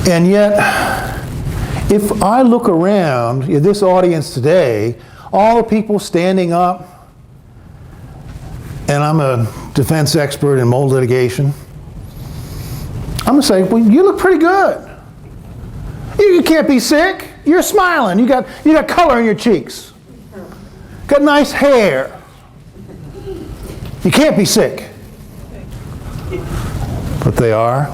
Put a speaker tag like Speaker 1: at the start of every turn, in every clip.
Speaker 1: And yet, if I look around in this audience today, all the people standing up, and I'm a defense expert in mold litigation, I'm going to say, well, you look pretty good. You can't be sick. You're smiling. You got color in your cheeks. Got nice hair. You can't be sick. But they are.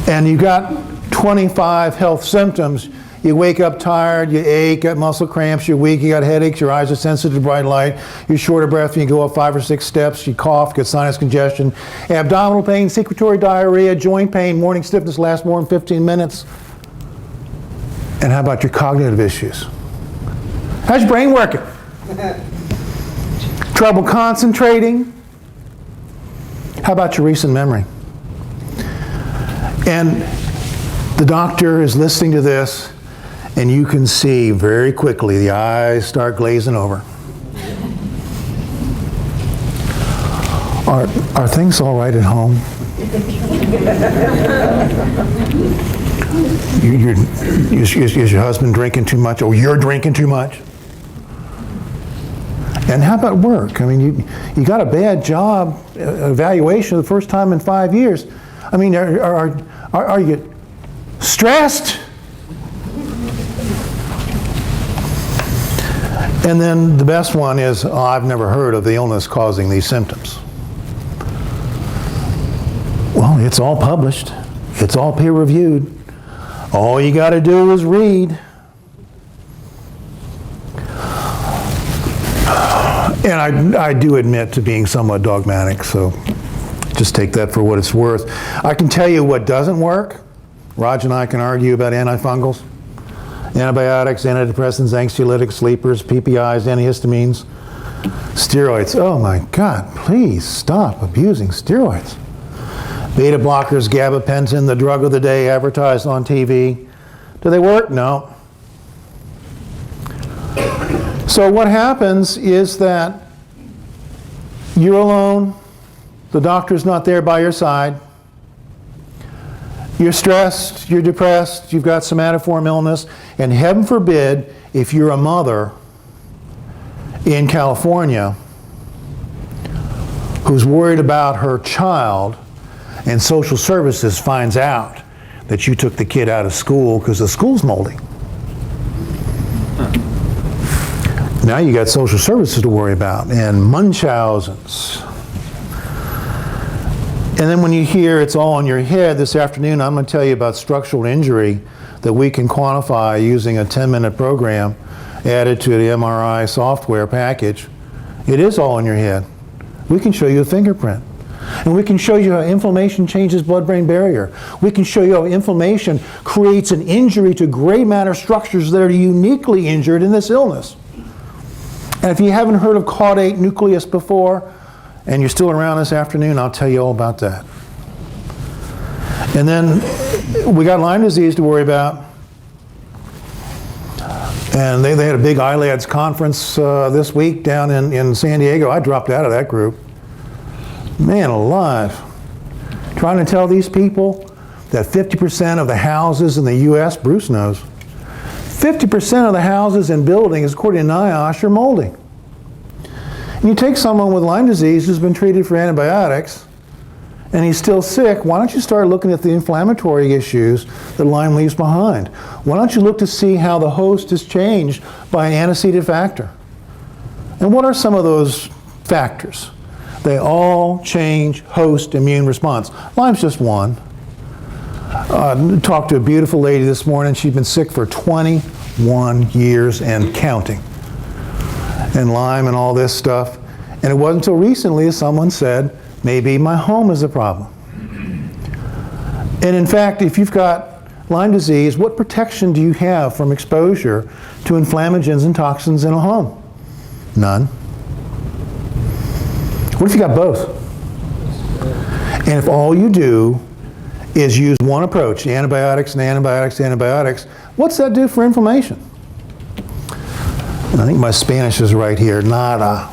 Speaker 1: And you got 25 health symptoms. You wake up tired, you ache, got muscle cramps, you're weak, you got headaches, your eyes are sensitive to bright light, you're short of breath when you go up 5 or 6 steps, you cough, get sinus congestion, abdominal pain, secretory diarrhea, joint pain, morning stiffness lasts more than 15 minutes. And how about your cognitive issues? How's your brain working? Trouble concentrating? How about your recent memory? And the doctor is listening to this, and you can see very quickly the eyes start glazing over. Are things all right at home? Is your husband drinking too much, or you're drinking too much? And how about work? I mean, you got a bad job evaluation the first time in 5 years. I mean, are you stressed? And then the best one is, oh, I've never heard of the illness causing these symptoms. Well, it's all published. It's all peer-reviewed. All you got to do is read. And I do admit to being somewhat dogmatic, so just take that for what it's worth. I can tell you what doesn't work. Raj and I can argue about antifungals, antibiotics, antidepressants, anxiolytics, sleepers, PPIs, antihistamines, steroids. Oh my God, please stop abusing steroids. Beta blockers, gabapentin, the drug of the day advertised on TV. Do they work? No. So what happens is that you're alone, the doctor's not there by your side, you're stressed, you're depressed, you've got somatoform illness, and heaven forbid, if you're a mother in California who's worried about her child and social services finds out that you took the kid out of school because the school's moldy. Now you got social services to worry about and Munchausen's. And then when you hear it's all in your head, this afternoon I'm going to tell you about structural injury that we can quantify using a 10-minute program added to the MRI software package. It is all in your head. We can show you a fingerprint. And we can show you how inflammation changes blood-brain barrier. We can show you how inflammation creates an injury to gray matter structures that are uniquely injured in this illness. And if you haven't heard of caudate nucleus before, and you're still around this afternoon, I'll tell you all about that. And then we got Lyme disease to worry about. And they had a big ILADS conference this week down in San Diego. I dropped out of that group. Man alive. Trying to tell these people that 50% of the houses in the US, Bruce knows, 50% of the houses and buildings, according to NIOSH, are moldy. And you take someone with Lyme disease who's been treated for antibiotics, and he's still sick, why don't you start looking at the inflammatory issues that Lyme leaves behind? Why don't you look to see how the host is changed by an antecedent factor? And what are some of those factors? They all change host immune response. Lyme's just one. Talked to a beautiful lady this morning. She'd been sick for 21 years and counting. And Lyme and all this stuff. And it wasn't until recently that someone said, maybe my home is a problem. And in fact, if you've got Lyme disease, what protection do you have from exposure to inflammagens and toxins in a home? None. What if you got both? And if all you do is use one approach, antibiotics and antibiotics, antibiotics, what's that do for inflammation? I think my Spanish is right here, nada.